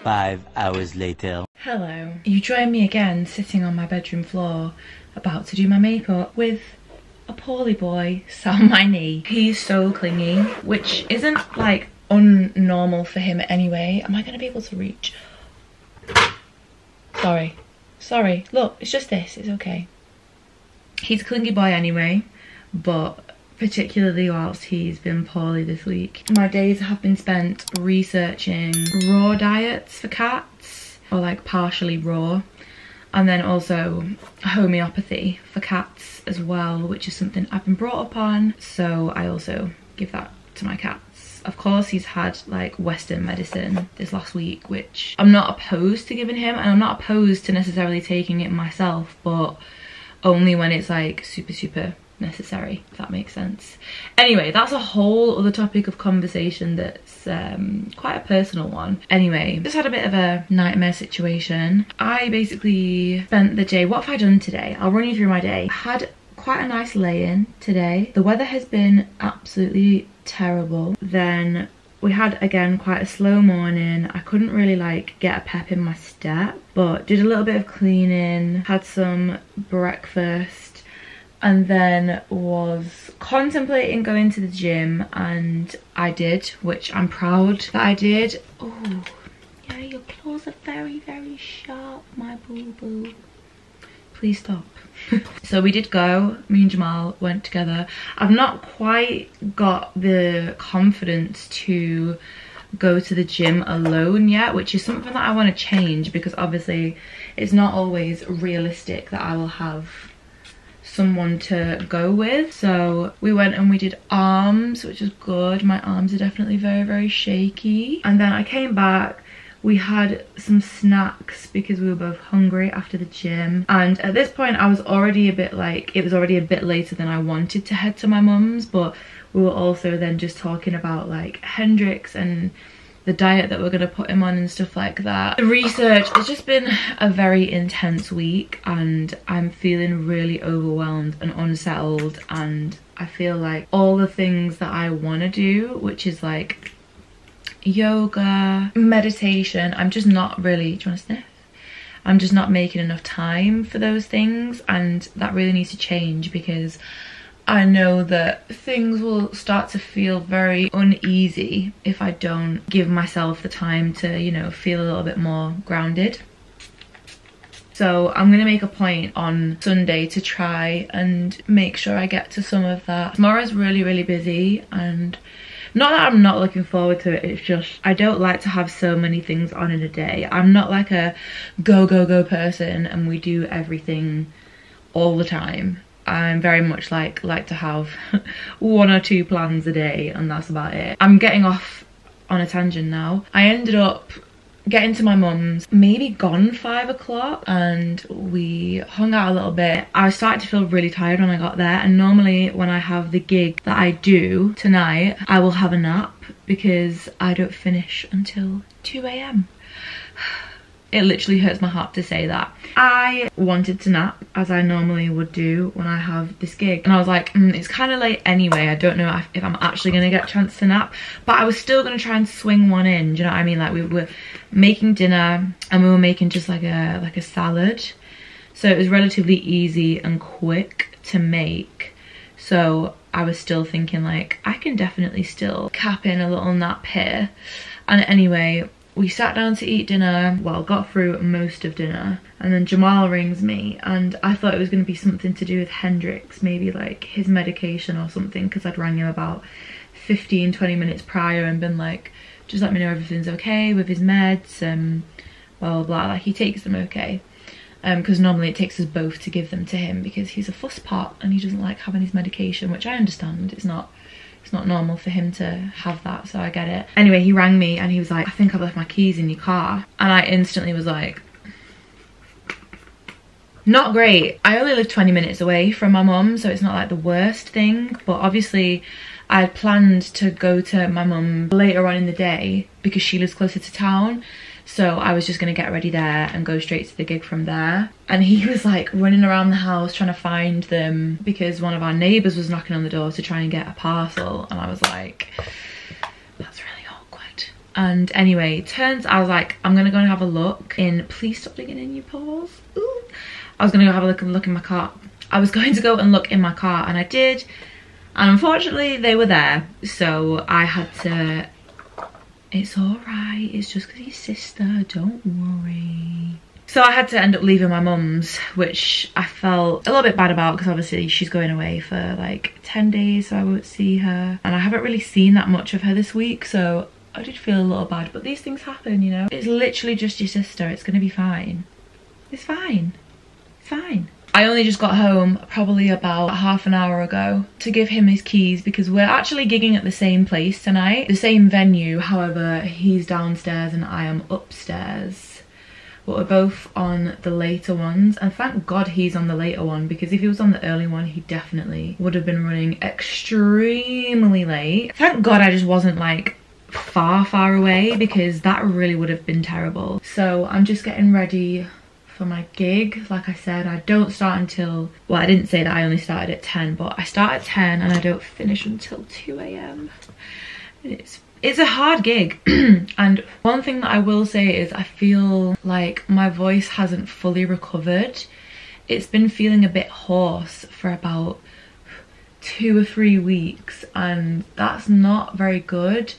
5 hours later. Hello. You join me again sitting on my bedroom floor about to do my makeup with a poorly boy sat on my knee. He's so clingy, which isn't like unnormal for him anyway. Am I gonna be able to reach? Sorry, look, it's just this, it's okay. He's a clingy boy anyway, but particularly whilst he's been poorly this week. My days have been spent researching raw diets for cats, or like partially raw, and then also homeopathy for cats as well, which is something I've been brought up on, so I also give that to my cats. Of course, he's had like Western medicine this last week, which I'm not opposed to giving him, and I'm not opposed to necessarily taking it myself, but only when it's like super necessary, if that makes sense. Anyway, that's a whole other topic of conversation that's quite a personal one. Anyway, just had a bit of a nightmare situation. I basically spent the day, what have I done today? I'll run you through my day. I had quite a nice lay-in today. The weather has been absolutely terrible. Then we had, again, quite a slow morning. I couldn't really like get a pep in my step, but did a little bit of cleaning, had some breakfast, and then was contemplating going to the gym, and I did, which I'm proud that I did. Oh, yeah, your claws are very sharp, my boo-boo. Please stop. So we did go, me and Jamal went together. I've not quite got the confidence to go to the gym alone yet, which is something that I want to change, because obviously it's not always realistic that I will have someone to go with. So we went and we did arms, which was good. My arms are definitely very, very shaky. And then I came back. We had some snacks because we were both hungry after the gym. And at this point I was already a bit like, it was already a bit later than I wanted to head to my mum's, but we were also then just talking about like Hendrix and the diet that we're going to put him on and stuff like that. The research, it's just been a very intense week and I'm feeling really overwhelmed and unsettled, and I feel like all the things that I want to do, which is like yoga, meditation, I'm just not really, do you want to sniff? I'm just not making enough time for those things, and that really needs to change because I know that things will start to feel very uneasy if I don't give myself the time to, you know, feel a little bit more grounded. So I'm gonna make a point on Sunday to try and make sure I get to some of that. Tomorrow's really, really busy, and not that I'm not looking forward to it, it's just I don't like to have so many things on in a day. I'm not like a go, go, go person and we do everything all the time. I'm very much like to have 1 or 2 plans a day and that's about it. I'm getting off on a tangent now. I ended up getting to my mum's, maybe gone 5 o'clock, and we hung out a little bit. I started to feel really tired when I got there, and normally when I have the gig that I do tonight, I will have a nap because I don't finish until 2 AM. It literally hurts my heart to say that. I wanted to nap as I normally would do when I have this gig, and I was like, it's kind of late anyway, I don't know if I'm actually going to get a chance to nap, but I was still going to try and swing one in, do you know what I mean? Like we were making dinner and we were making just like a salad, so it was relatively easy and quick to make. So I was still thinking like I can definitely still cap in a little nap here. And anyway, we sat down to eat dinner, well, got through most of dinner, and then Jamal rings me, and I thought it was going to be something to do with Hendrix, maybe like his medication or something, because I'd rang him about 15-20 minutes prior and been like, just let me know everything's okay with his meds, blah blah blah, like he takes them okay, because normally it takes us both to give them to him because he's a fusspot and he doesn't like having his medication, which I understand. It's not normal for him to have that, so I get it. Anyway, he rang me and he was like, I think I've left my keys in your car, and I instantly was like, not great. I only live 20 minutes away from my mum, so it's not like the worst thing, but obviously I had planned to go to my mum later on in the day because she lives closer to town, so I was just gonna get ready there and go straight to the gig from there. And he was like running around the house trying to find them because one of our neighbours was knocking on the door to try and get a parcel, and I was like, that's really awkward. And anyway, I was like, I'm gonna go and have a look in, please stop digging in your paws. Ooh. I was gonna go have a look in my car. I was going to go and look in my car, and I did, and unfortunately they were there, so I had to, it's all right, it's just because he's sister, don't worry. So I had to end up leaving my mum's, which I felt a little bit bad about because obviously she's going away for like 10 days, so I won't see her, and I haven't really seen that much of her this week, so I did feel a little bad, but these things happen, you know. It's literally just your sister, it's gonna be fine. It's fine, it's fine. I only just got home probably about half an hour ago to give him his keys because we're actually gigging at the same place tonight, the same venue, however he's downstairs and I am upstairs. But we're both on the later ones, and thank God he's on the later one because if he was on the early one he definitely would have been running extremely late. Thank God I just wasn't like far away because that really would have been terrible. So I'm just getting ready for my gig. Like I said, I don't start until, well, I didn't say that I only started at 10, but I start at 10 and I don't finish until 2 AM. It's a hard gig. And one thing that I will say is I feel like my voice hasn't fully recovered. It's been feeling a bit hoarse for about 2 or 3 weeks, and that's not very good.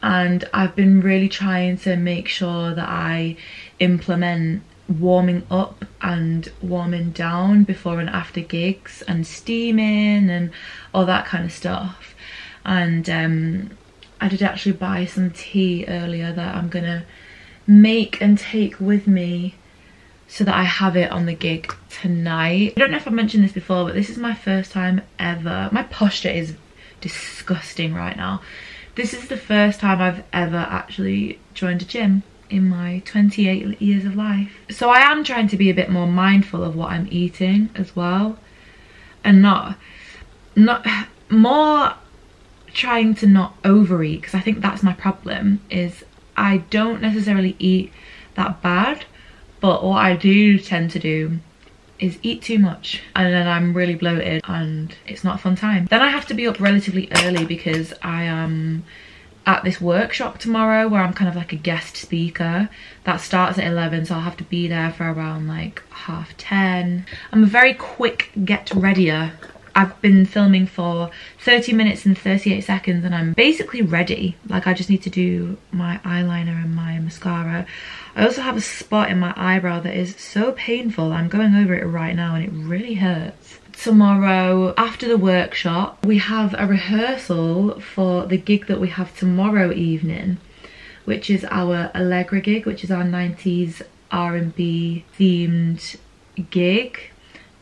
And I've been really trying to make sure that I implement warming up and warming down before and after gigs and steaming and all that kind of stuff. And I did actually buy some tea earlier that I'm gonna make and take with me so that I have it on the gig tonight. I don't know if I mentioned this before, but this is my first time ever. My posture is disgusting right now. This is the first time I've ever actually joined a gym in my 28 years of life. So I am trying to be a bit more mindful of what I'm eating as well, and not more trying to not overeat, because I think that's my problem, is I don't necessarily eat that bad, but what I do tend to do is eat too much, and then I'm really bloated and it's not a fun time. Then I have to be up relatively early because I am at this workshop tomorrow where I'm kind of like a guest speaker. That starts at 11, so I'll have to be there for around like 10:30. I'm a very quick get readier. I've been filming for 30 minutes and 38 seconds and I'm basically ready. Like, I just need to do my eyeliner and my mascara. I also have a spot in my eyebrow that is so painful. I'm going over it right now and it really hurts. Tomorrow, after the workshop, we have a rehearsal for the gig that we have tomorrow evening, which is our Allegra gig, which is our 90s R&B themed gig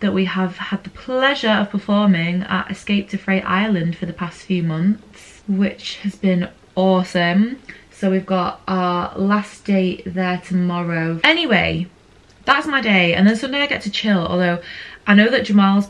that we have had the pleasure of performing at Escape to Freight Island for the past few months, which has been awesome. So we've got our last date there tomorrow. Anyway, that's my day, and then Sunday I get to chill, although I know that Jamal has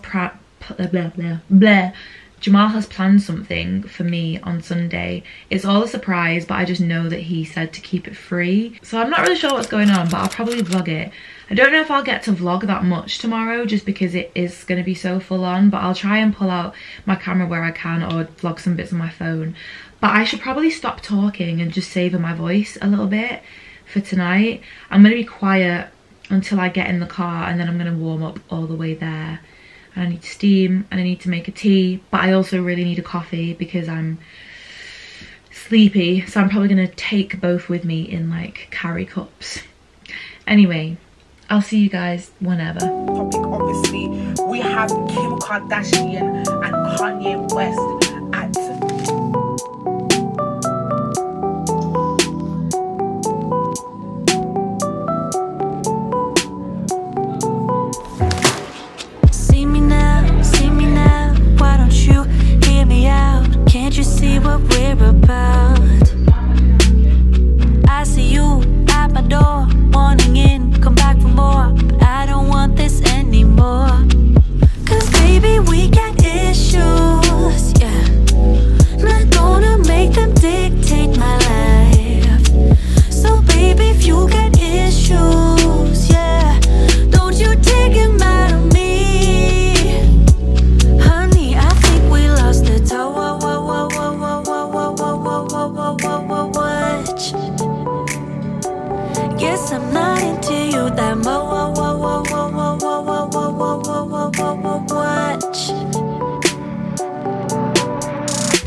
planned something for me on Sunday. It's all a surprise, but I just know that he said to keep it free. So I'm not really sure what's going on, but I'll probably vlog it. I don't know if I'll get to vlog that much tomorrow just because it is going to be so full on, but I'll try and pull out my camera where I can or vlog some bits on my phone. But I should probably stop talking and just savor my voice a little bit for tonight. I'm going to be quiet until I get in the car, and then I'm going to warm up all the way there. And I need to steam and I need to make a tea, but I also really need a coffee because I'm sleepy, so I'm probably going to take both with me in like carry cups. Anyway, I'll see you guys whenever. Topic, obviously, we have Kim Kardashian and Kanye West at See me now, why don't you hear me out? Can't you see what we're about? I see you at my door, wanting in, come back for more, but I don't want this anymore. Cause baby, we got issues, yeah. Not gonna make them dictate my life. So baby, if you got issues, yeah, don't you take them out of me. Honey, I think we lost the toe. Watch. Guess I'm not into you that much.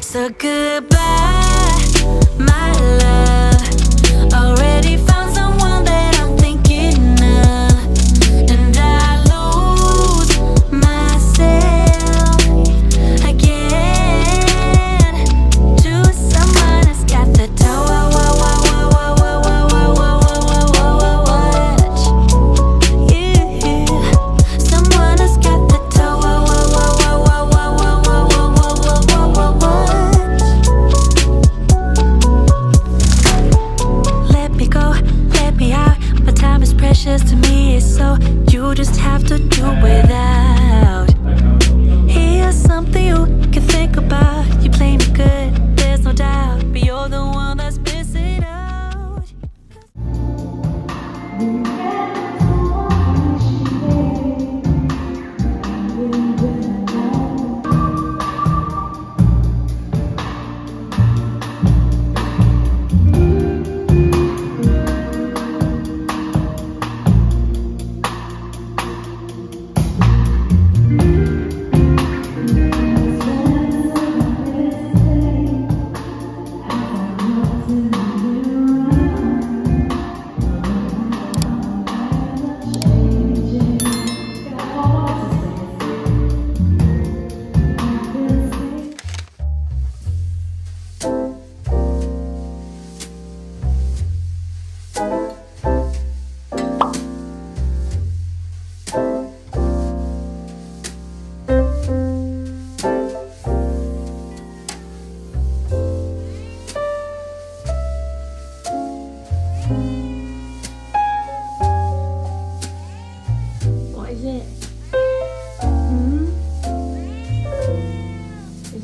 So goodbye, my love. Already found someone that I'm thinking of, and I lose myself again to someone who's got the toe.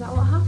that what happened?